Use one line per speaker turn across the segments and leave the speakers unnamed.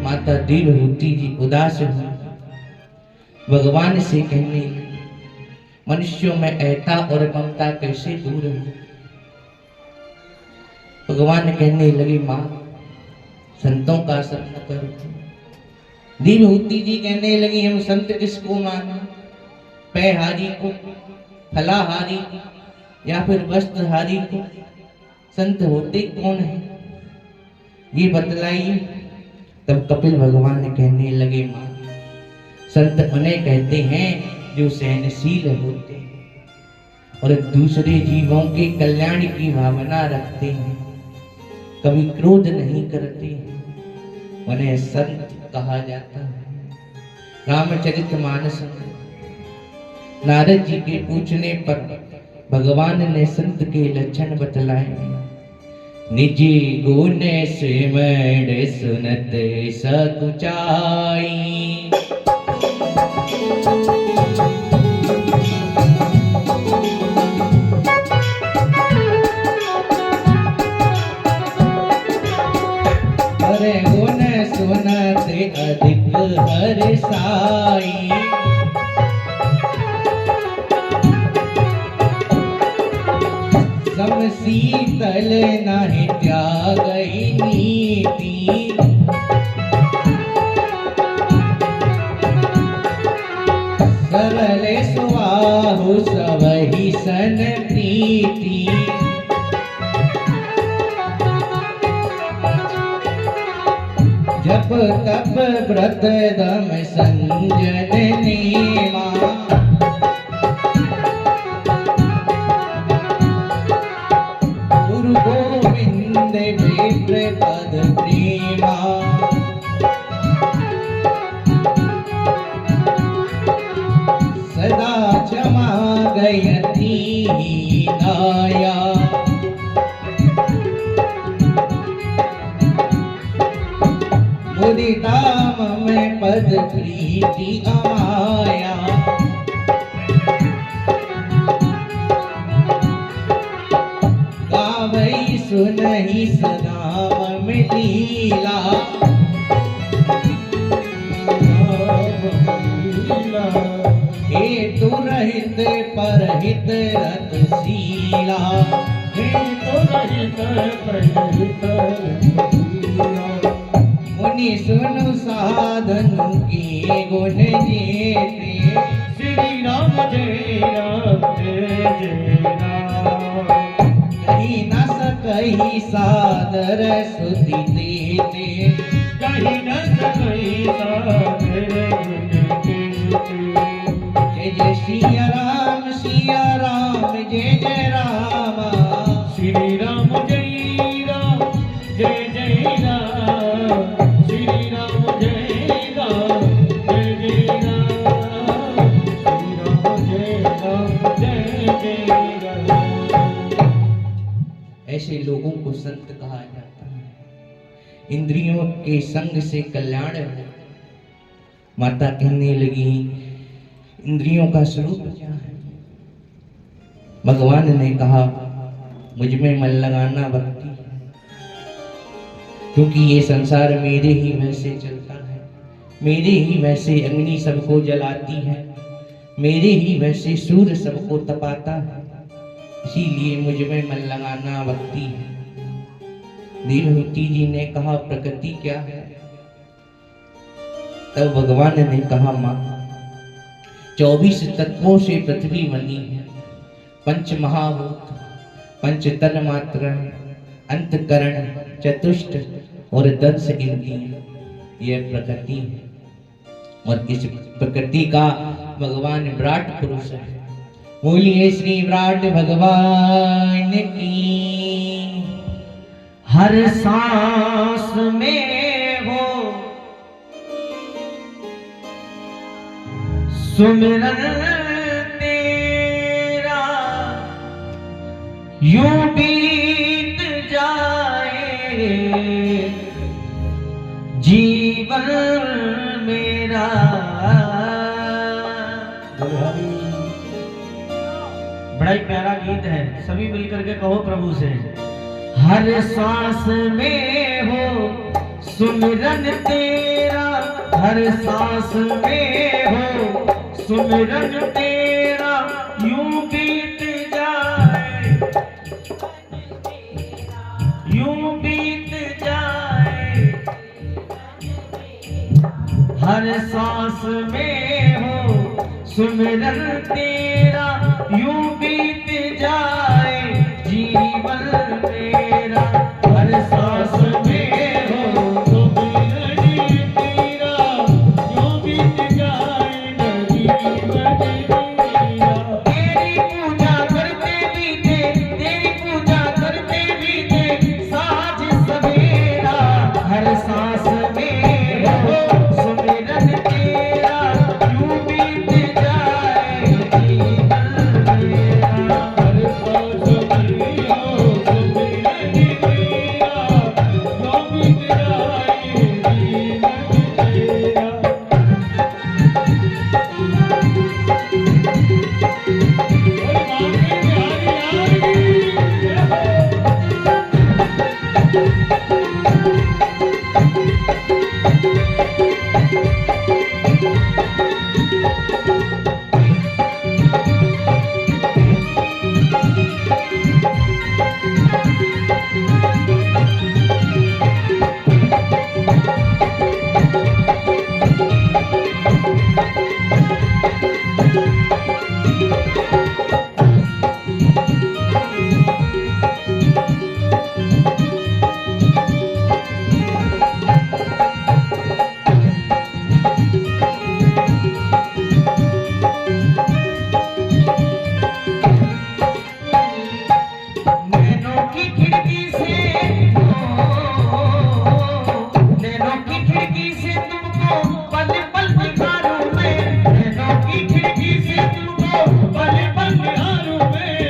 माता देवहूति जी उदास हुई, भगवान से कहने मनुष्यों में ऐता और ममता कैसे दूर हो। भगवान कहने लगे मां संतों का शरण करो। देवहूति जी कहने लगी हम संत किसको माने, पैहारी को, फलाहारी को या फिर वस्त्रहारी को, संत होते कौन है ये बतलाइए। तब कपिल भगवान कहने लगे मां संत उन्हें कहते हैं जो सहनशील होते हैं और दूसरे जीवों के कल्याण की भावना रखते हैं, कभी क्रोध नहीं करते हैं, उन्हें संत कहा जाता है। रामचरितमानस नारद जी के पूछने पर भगवान ने संत के लक्षण बतलाए। निजी गुण सिमर सुनत सकुचाई, हरे गुण सुनत अधिक हर्षाई, सम शीतल नहीं त्यागई नीति, सरल सुबाहु सबहि सन प्रीति, जप तप व्रत दम संजन नेमा, गुरु गोविंद विप्र पद प्रेमा, सदा क्षमा गयति दाया, मुनि धाम में पद प्रीति अमाया, गावई सुनहि सदाम में लीला, हेतु रहित परहित रतशीला, हेतु रहित परहित रतशीला, मुनि सुनु साधनु की गुण जेते, श्री राम जय राम जय जय राम, कहीं न सकहि सादर स्तुति देते, कहीं न सकहि सादर गुण देते, जय जय सिया राम जय जय राम, श्री राम जय राम जय जय राम, श्री राम जय राम जय जय राम, श्री राम जय राम जय जय राम। ऐसे लोगों को संत कहा जाता है। इंद्रियों के संग से कल्याण है। माता कहने लगी इंद्रियों का स्वरूप क्या है। भगवान ने कहा मुझ में मन लगाना भक्ति है, क्योंकि ये संसार मेरे ही वैसे चलता है, मेरे ही वैसे अग्नि सबको जलाती है, मेरे ही वैसे सूर्य सबको तपाता है, इसीलिए मुझ में मन लगाना भक्ति है। देवहूति जी ने कहा प्रकृति क्या है। तब भगवान ने कहा मां 24 तत्वों से पृथ्वी बनी है, पंच महाभूत, पंच तन मात्रा, अंतकरण, चतुष्ट और 10 इंद्रियां, यह प्रकृति है। और इस प्रकृति का भगवान विराट पुरुष है। बोलिए श्री विराट भगवान की। हर सांस में हो सुमिरन तेरा, यूं बीत जाए जीवन मेरा। बड़ा ही प्यारा गीत है, सभी मिलकर के कहो प्रभु से। हर सांस में हो सुमिरन तेरा, हर सांस में हो सुमिरन तेरा, यूं बीत जाए, यूं बीत जाए। हर सांस में हो सुमिरन तेरा, यूं बीत जाए जीवन मेरा। हर सांस में हो सुमिरन तेरा, यूं बीत जाए जीवन मेरा। तेरी पूजा करते बीते, तेरी पूजा करते बीते साँझ सवेरा। हर सांस में हो सुमिरन तेरा, यूं बीत जाए जीवन मेरा। हर सांस में हो सुमिरन तेरा, यूं बीत जाए जीवन मेरा। नैनों की खिड़की से, नैनों की खिड़की से तुमको पल पल निहारूं मैं। नैनों की खिड़की से तुमको पल पल निहारूं मैं।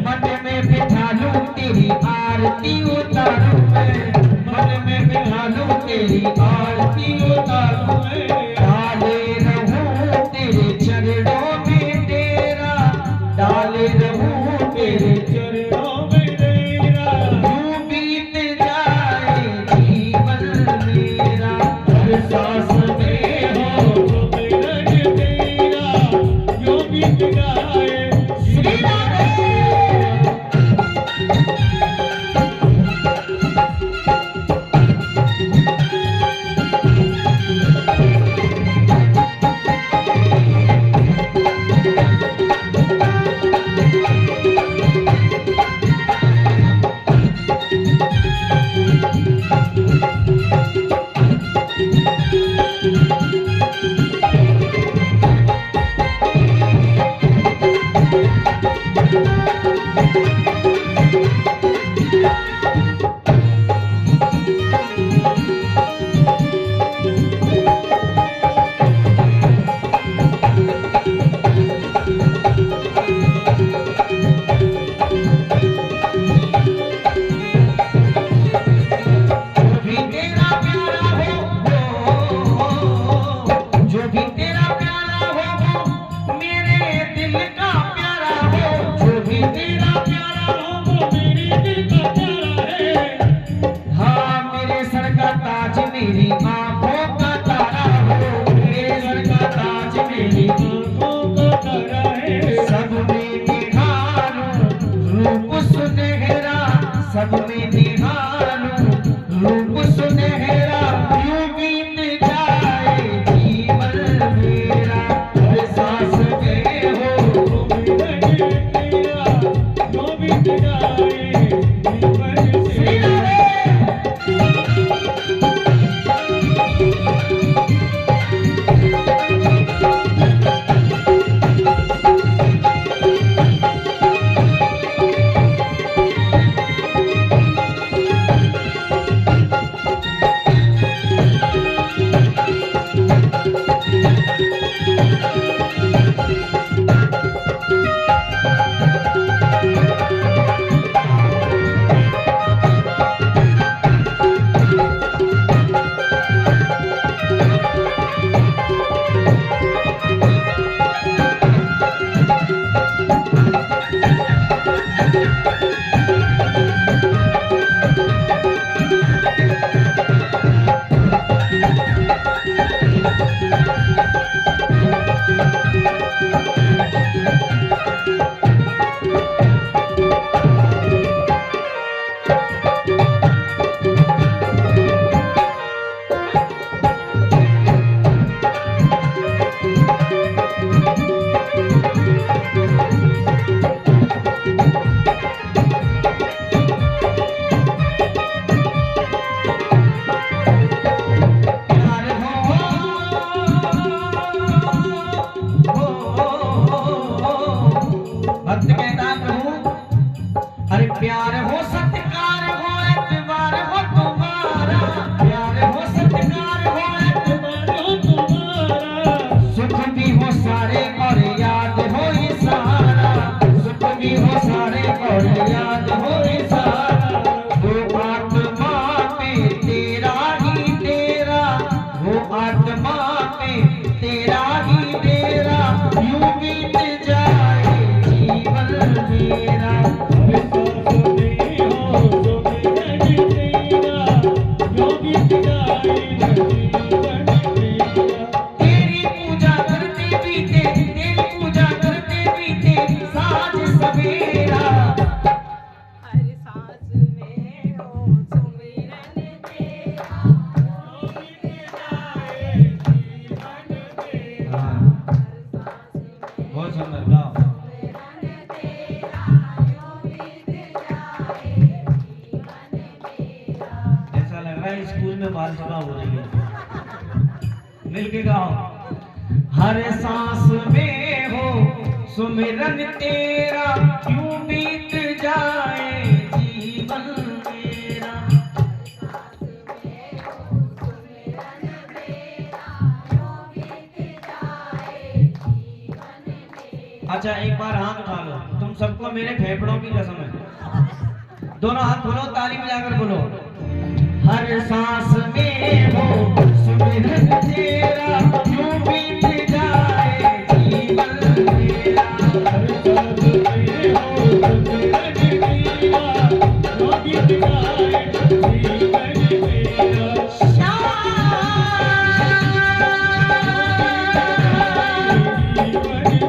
मन में बिठा लूं तेरी आरती उतारूं मैं। मन में बिठा लूं तेरी आरती उतारूं मैं। डाले रहूं तेरे चरणों में तेरा, डाले रहूं तेरे चरणों में तेरा। यूं बीत जाए जीवन मेरा। हर सांस में हो सुमिरन तेरा, यूं बीत जाए जीवन मेरा। मेरी आंखों का तारा हो, मेरे सर का ताज मेरी आंखों का तारा है। सब में निहारूं रूप सुनहरा, सब में निहारूं रूप सुनहरा। यूं बीत जाए जीवन मेरा। हर सांस में हो सुमिरन तेरा, यूं बीत जाए जीवन मेरा। आत्मा में तेरा ही डेरा, यूं बीत जाए जीवन मेरा। तेरी पूजा करते बीते, तेरी पूजा करते बीते साँझ सवेरा।
हर सांस में हो सुमिरन तेरा, यूं बीत जाए जीवन मेरा। हर सांस में
बहुत सुंदर गाओ।
सुमिरन तेरा, यूं बीत जाए जीवन मेरा।
ऐसा लग रहा है स्कूल में बाल सभा हो रही है। मिलके गाओ। हर सांस में हो सुमिरन तेरा, यूं बीत जाए जीवन मेरा।
सांस में हो सुमिरन तेरा, यूं बीत जाए जीवन मेरा।
अच्छा एक बार हाथ उठा लो, तुम सबको मेरे फेफड़ों की कसम है। दोनों हाथ खोलो, ताली बजाकर बोलो। हर सांस में हो सुमिरन तेरा, यूं बीत जाए जीवन मेरा। हर सांस में हो सुमिरन तेरा, यूं बीत जाए जीवन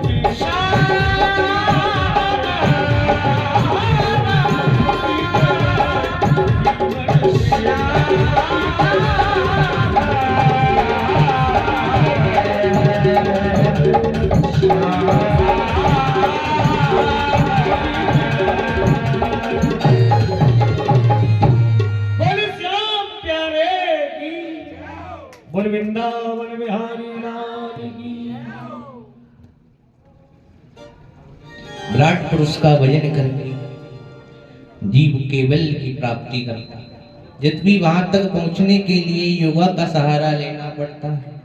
मेरा। बोल वृंदावन बिहारी लाल की। विराट पुरुष का भजन करके जीव केवल की प्राप्ति करता है। जब भी वहां तक पहुंचने के लिए योगा का सहारा लेना पड़ता है।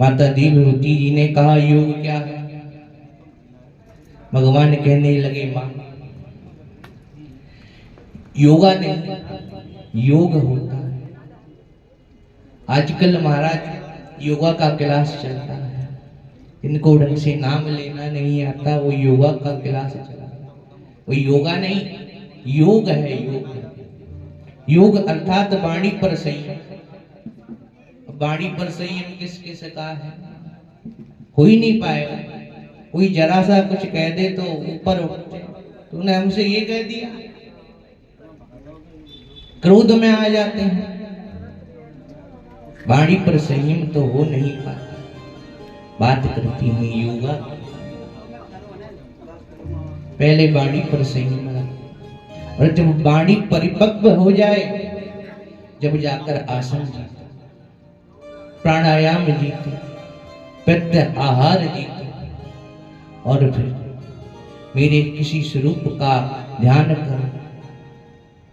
माता देवहूति जी ने कहा योग क्या है? भगवान कहने लगे मां, योगा नहीं योग होता है। आजकल महाराज योगा का क्लास चलता है, इनको ढंग से नाम लेना नहीं आता, वो योगा का क्लास चला। वो योगा नहीं, योग है। योग अर्थात वाणी पर संयम। वाणी पर संयम किसके सका है? हो ही नहीं पाएगा। कोई जरा सा कुछ कह दे तो ऊपर उठते, तूने हमसे ये कह दिया, क्रोध में आ जाते हैं। वाणी पर संयम तो हो नहीं पाता। बात करती है योगा, पहले वाणी पर संयम रख, और जब वाणी परिपक्व हो जाए, जब जाकर आसन जीते, प्राणायाम जीते, प्रत्याहार जीते, और फिर मेरे किसी स्वरूप का ध्यान कर।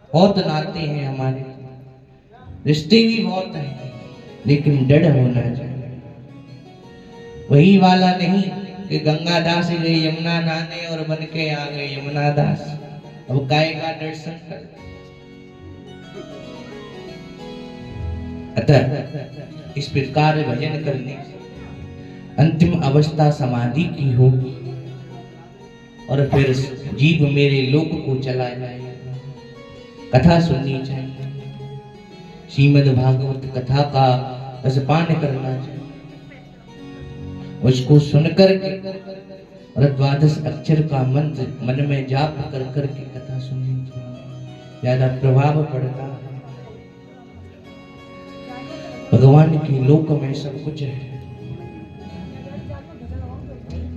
बहुत नाते हैं हमारे, रिश्ते भी बहुत हैं, लेकिन डर होना चाहिए। वही वाला नहीं कि गंगा दास गए यमुना नहाने और बन के आ गए यमुना दास। अब काय का दर्शन कर। अतः इस प्रकार भजन करने से अंतिम अवस्था समाधि की होगी, और फिर जीव मेरे लोक को चला जाएगा। कथा सुननी चाहिए, श्रीमद् भागवत कथा का रसपान करना चाहिए, उसको सुनकर के और 12 अक्षर का मंत्र मन में जाप कर कर के कथा सुननी चाहिए, ज्यादा प्रभाव पड़ता है। भगवान के लोक में सब कुछ है।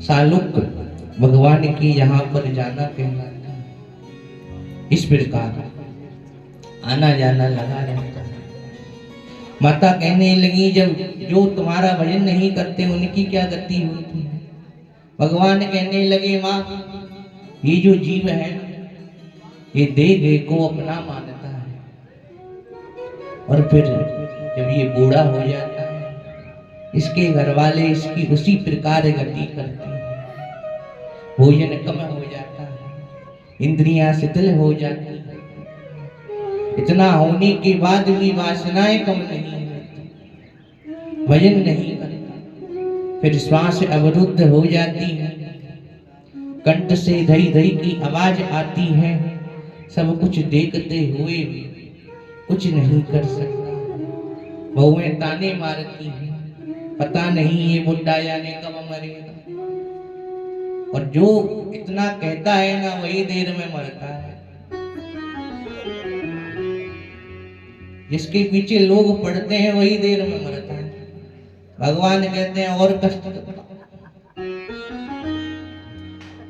सालुक भगवान की यहाँ पर जाना कहलाता है। इस प्रकार आना जाना लगा रहता है। माता कहने लगी, जब जो तुम्हारा भजन नहीं करते उनकी क्या गति होती है? भगवान कहने लगे, माँ ये जो जीव है ये देह को अपना मानता है, और फिर जब ये बूढ़ा हो जाता है, इसके घर वाले इसकी उसी प्रकार गति करते हैं। भोजन कम हो जाता है, इंद्रियां शिथिल हो जाती है, इतना होने के बाद भी वासनाएं कम नहीं होती। भजन नहीं करता, फिर श्वास अवरुद्ध हो जाती है, कंठ से धई धई की आवाज आती है, सब कुछ देखते हुए कुछ नहीं कर सकता। बहुएं ताने मारती हैं, पता नहीं ये बुढ़ा जाने कब मरेगा। और जो इतना कहता है ना वही देर में मरता है। जिसके पीछे लोग पढ़ते हैं वही देर में मरता है। भगवान कहते हैं और कष्ट दो।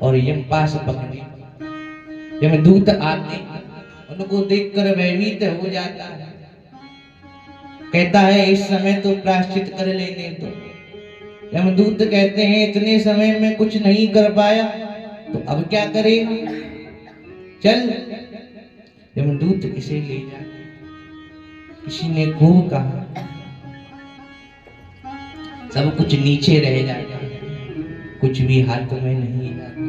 और यम पास पकड़े, यमदूत आते उनको देखकर भयभीत हो जाता है, कहता है इस समय तो प्रायश्चित कर लेने दो। यमदूत कहते हैं इतने समय में कुछ नहीं कर पाया तो अब क्या करेगा, चल। यमदूत इसे ले जाते। किसी ने खूब कहा, सब कुछ नीचे रह जाता है, कुछ भी हाथ में नहीं आता।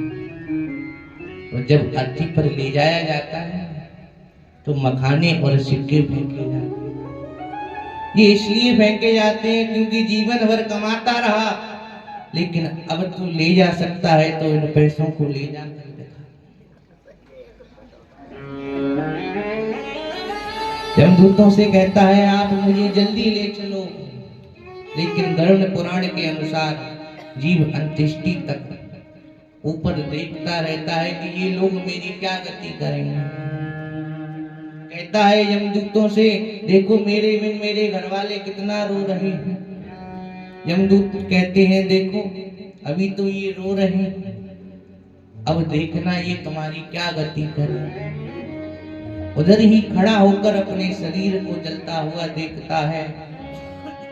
और जब अर्थी पर ले जाया जाता है तो मखाने और सिक्के फेंके जाते हैं। ये इसलिए फेंके जाते हैं क्योंकि जीवन भर कमाता रहा, लेकिन अब तू ले जा सकता है तो इन पैसों को ले जाकर दिखा। यमदूतों से कहता है आप मुझे जल्दी ले चलो, लेकिन गरुड़ पुराण के अनुसार जीव अंत्येष्टि तक ऊपर देखता रहता है कि ये लोग मेरी क्या गति करेंगे। कहता है यमदूतों से, देखो मेरे बिन मेरे घर वाले कितना रो रहे हैं। यमदूत कहते हैं देखो अभी तो ये रो रहे हैं, अब देखना ये तुम्हारी क्या गति करे। उधर ही खड़ा होकर अपने शरीर को जलता हुआ देखता है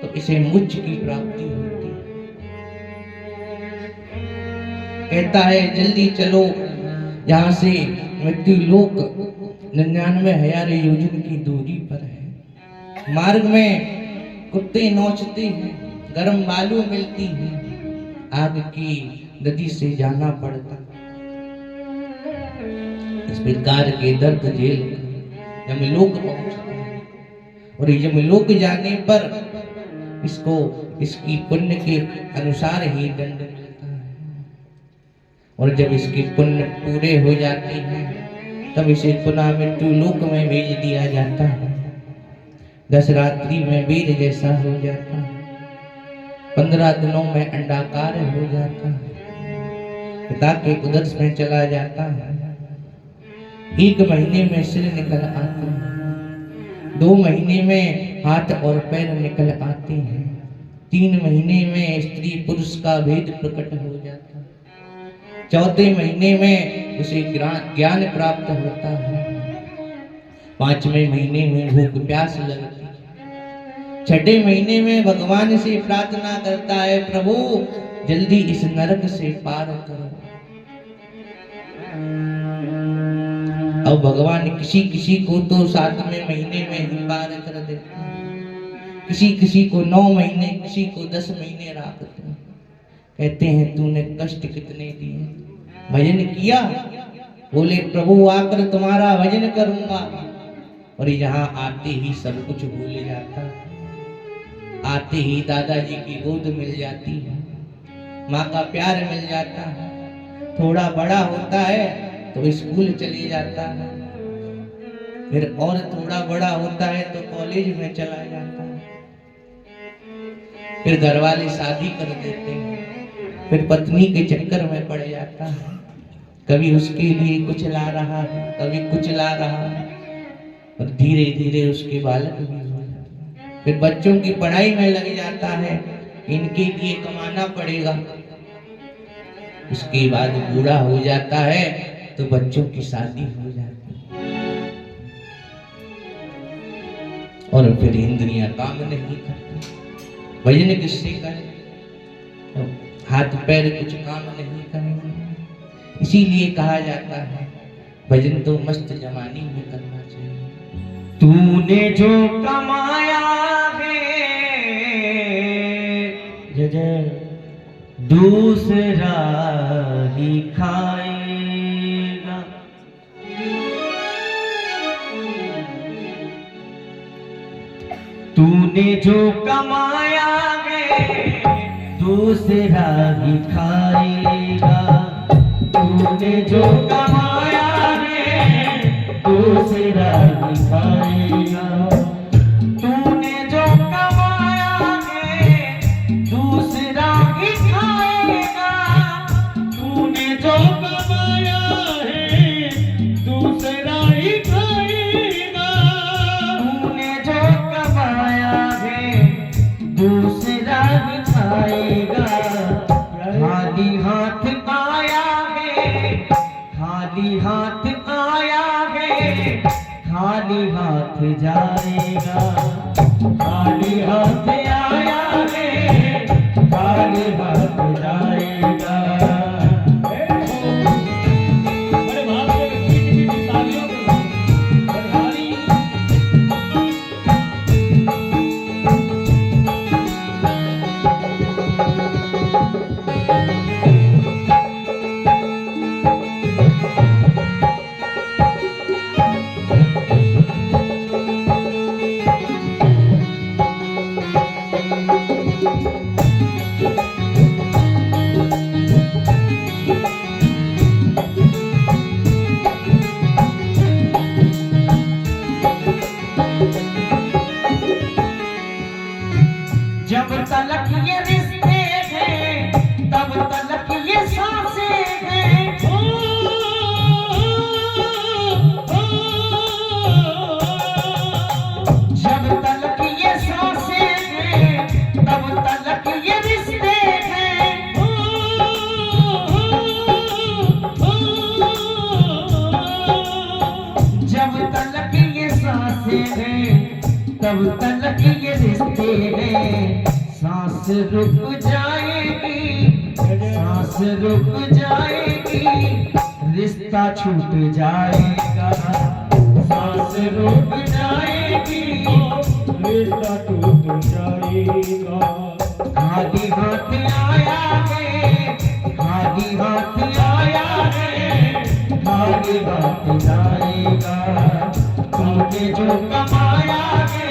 तो इसे मुझ की प्राप्ति होती है। कहता है जल्दी चलो, यहाँ से मृत्यु लोक 99,000 योजन की दूरी पर है। मार्ग में कुत्ते नोचते हैं, गर्म बालू मिलती है, आग की नदी से जाना पड़ता। इस प्रकार के दर्द जेल यमलोक पहुंचता है और यमलोक जाने पर इसको इसकी पुण्य के अनुसार ही दंड मिलता है। और जब इसके पुण्य पूरे हो जाते हैं तब इसे पुनः मृत्यु लोक में भेज दिया जाता है। 10 रात्रि में वीर जैसा हो जाता है, 15 दिनों में अंडाकार हो जाता है, पिता के उदर में चला जाता है। 1 महीने में सिर निकल आता है, 2 महीने में हाथ और पैर निकल आते हैं, 3 महीने में स्त्री पुरुष का भेद प्रकट हो जाता है, 4थे महीने में उसे ज्ञान प्राप्त होता है, 5वें महीने में भूख प्यास लगती है, 6ठे महीने में भगवान से प्रार्थना करता है प्रभु जल्दी इस नरक से पार करो। अब भगवान किसी किसी को तो 7वें महीने में ही पार कर देते हैं, किसी किसी को 9 महीने, किसी को 10 महीने रखते हैं। कहते हैं तूने कष्ट कितने दिए, भजन किया? बोले प्रभु आकर तुम्हारा भजन करूंगा। और यहाँ आते ही सब कुछ भूल जाता है, आते ही दादाजी की गोद मिल जाती है, माँ का प्यार मिल जाता है। थोड़ा बड़ा होता है तो स्कूल चले जाता है, फिर और थोड़ा बड़ा होता है तो कॉलेज में चला जाता है, फिर घर वाले शादी कर देते हैं, फिर पत्नी के चक्कर में पड़ जाता है, कभी उसके लिए कुछ ला रहा है, कभी कुछ ला रहा है, और धीरे धीरे उसके बालक भी हो जाते हैं। फिर बच्चों की पढ़ाई में लग जाता है, इनके लिए कमाना पड़ेगा। उसके बाद बूढ़ा हो जाता है तो बच्चों की शादी हो जाती है, और फिर इंद्रियां काम नहीं करती। भजन किससे करें, तो हाथ पैर कुछ काम नहीं करेंगे। इसीलिए कहा जाता है भजन तो मस्त जवानी में करना चाहिए।
तूने जो कमाया है जय जय दूसरा ही खाएगा, तूने जो कमाया है दूसरा ही खाएगा। तूने जो कमाया है दूसरा ही खाएगा। तूने जो कमाया है दूसरा ही खाएगा। तूने जो कमाया है दूसरा ही खाएगा। तूने जो कमाया है दूसरा ही खाएगा। खाली हाथ आया है, खाली हाथ आया है, खाली हाथ जाएगा। खाली हाथ आया है, खाली हाथ जाएगा। बड़े भाव से मीठी तालियों को बधाई। जब तलक ये रिश्ते हैं तब तलक ये सांसें हैं। जब तलक ये सांसें हैं तब तलक ये रिश्ते हैं। जब तलक ये सांसें हैं तब तलक ये रिश्ते हैं। सांस रुक जाएगी, सांस रुक जाएगी, रिश्ता छूट जाएगा। सांस रुक जाएगी, रिश्ता टूट जाएगा। खाली हाथ आया है, खाली हाथ आया है, खाली हाथ जाएगा। तुमने जो कमाया है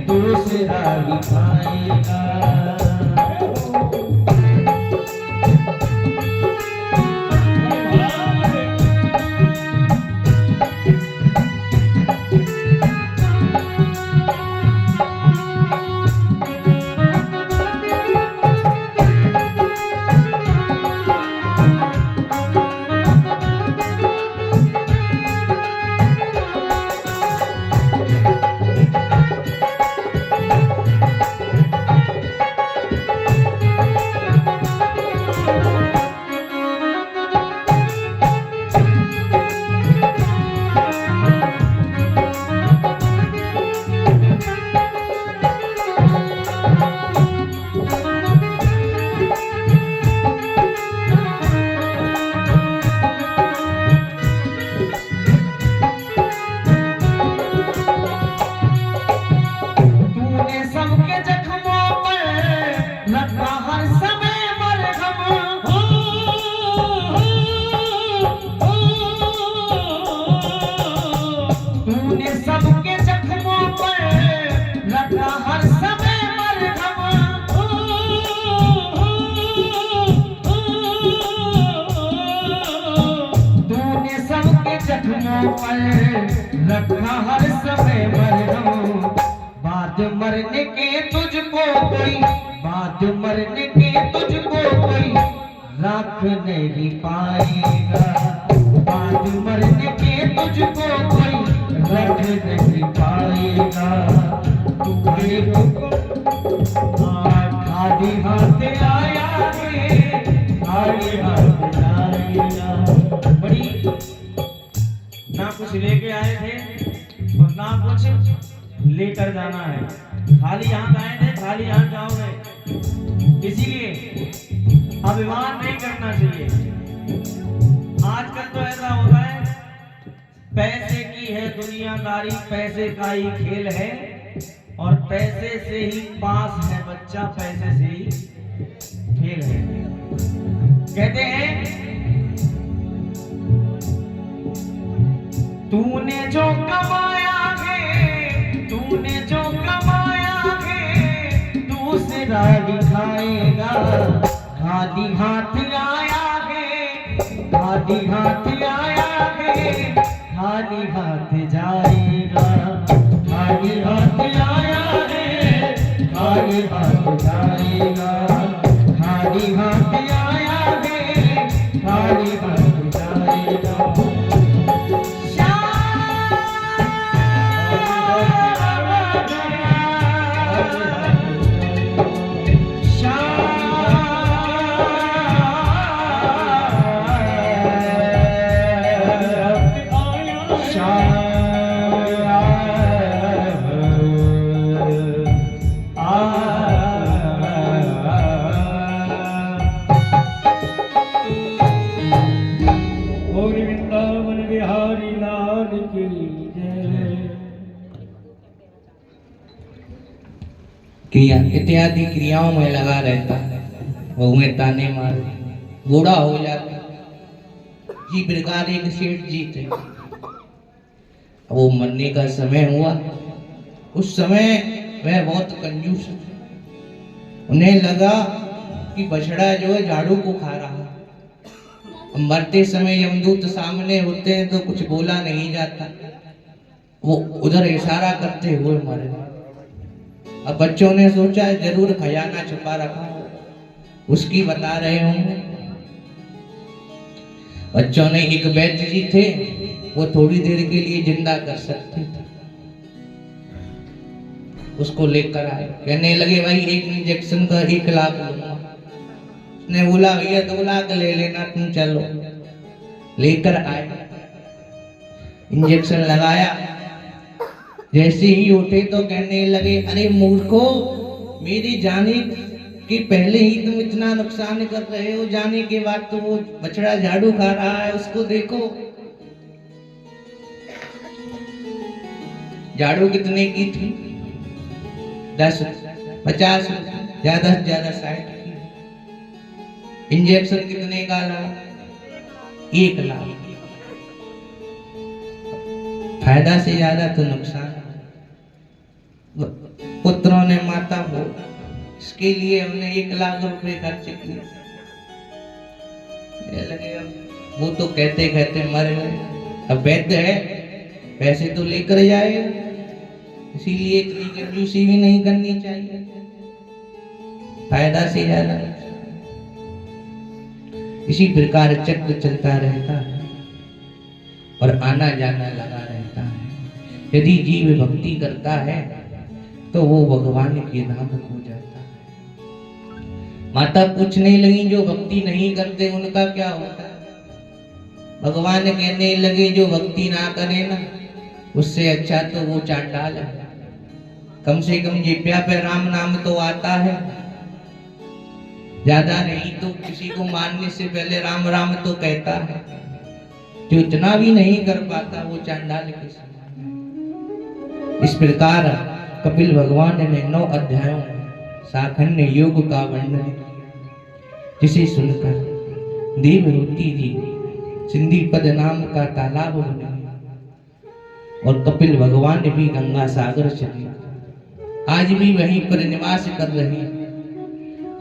दूसरा ही खाएगा। रखा हर समय मरहम। बाद मरने के तुझको कोई, बाद मरने के तुझको कोई राख नहीं पाएगा। बाद मरने के तुझको कोई रख नहीं पाएगा। तू खाली हाथ आया है, खाली हाथ जाएगा। बड़ी ना कुछ लेके आए थे और ना कुछ लेकर जाना है। खाली हाथ आए थे, खाली हाथ जाओगे। इसीलिए अभिमान नहीं करना चाहिए। आजकल तो ऐसा होता है, पैसे की है दुनियादारी, पैसे का ही खेल है और पैसे से ही पास है बच्चा, पैसे से ही खेल है। कहते हैं तूने जो कमाया है, तूने जो कमाया है दूसरा दिखाएगा। हाथी हाथ आया है, हाथी हाथ आया है, खाली हाथ जाएगा। खाली हाथ आया है, खाली हाथ जाएगा। खाली हाथ आया है, खाली हाथ जाएगा। वृंदावन बिहारी लाल की जय।
क्रिया इत्यादि क्रियाओं में लगा रहता है, बहुएं ताने मार, बूढ़ा हो जाता। जी प्रकार एक सेठ जी थे, वो मरने का समय हुआ। उस समय वह बहुत कंजूस थे। उन्हें लगा कि बछड़ा जो है झाड़ू को खा रहा है। मरते समय यमदूत सामने होते हैं तो कुछ बोला नहीं जाता, वो उधर इशारा करते हुए मरे। अब बच्चों ने सोचा जरूर खजाना छुपा रखा हो, उसकी बता रहे होंगे। बच्चों ने, एक वैद्य जी थे, वो थोड़ी देर के लिए जिंदा कर सकते थे, उसको लेकर आए। कहने लगे भाई एक इंजेक्शन का 1 लाख लूंगा। उसने बोला भैया 2 लाख ले लेना, तुम चलो। लेकर आए, इंजेक्शन लगाया। जैसे ही उठे तो कहने लगे अरे मूर्खो, मेरी जाने के पहले ही तुम इतना नुकसान कर रहे हो, जाने के बाद तो वो बछड़ा झाड़ू खा रहा है, उसको देखो। झाड़ू कितने की थी? 10, 50, ज्यादा से ज्यादा 60 की। इंजेक्शन कितने का लगा? 1 लाख। फायदा से ज्यादा तो नुकसान। पुत्रों ने माता हो, इसके लिए हमने 1 लाख रुपए खर्च किए। लगे अब वो तो कहते कहते मर गए। अब वैद्य है, पैसे तो लेकर जाएगा, इसीलिए इतनी कंजूसी भी नहीं करनी चाहिए। फायदा से ज्यादा। इसी प्रकार चक्र चलता रहता है और आना जाना लगा रहता है। यदि जीव भक्ति करता है तो वो भगवान के धाम खो जाता है। माता पूछने लगी जो भक्ति नहीं करते उनका क्या होता है? भगवान कहने लगे जो भक्ति ना करे ना, उससे अच्छा तो वो चांडाल है। कम से कम जिब्या पे राम नाम तो आता है, ज्यादा नहीं तो किसी को मारने से पहले राम राम तो कहता है। जो इतना भी नहीं कर पाता वो चांडाल के समान है। इस प्रकार कपिल भगवान ने 9 अध्यायों में साखण्य योग का वर्णन किया, जिसे सुनकर देवरूति जी सिंधी पद नाम का तालाब बने और कपिल भगवान भी गंगा सागर चले। आज भी वहीं पर निवास कर रहे।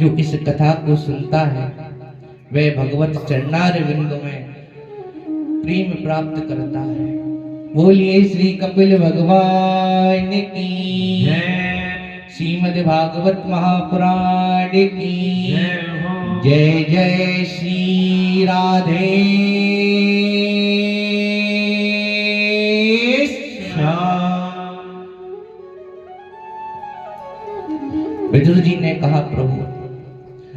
जो इस कथा को सुनता है वह भगवत चरणार बिंदु में प्रेम प्राप्त करता है। बोलिए श्री कपिल भगवान की
जय।
श्रीमद् भागवत महापुराण की जय। जय श्री राधे विदुर जी ने कहा प्रभु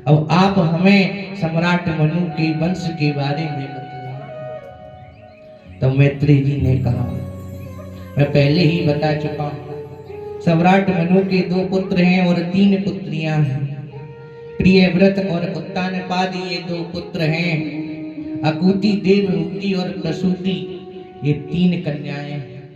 अब आप हमें सम्राट मनु के वंश के बारे में बताइए। तो मैत्री जी ने कहा मैं पहले ही बता चुका हूं। सम्राट मनु के 2 पुत्र हैं और 3 पुत्रियां हैं। प्रियव्रत और उत्तानपाद ये 2 पुत्र हैं। अकुति, देवहूति और प्रसूति ये 3 कन्याएं हैं।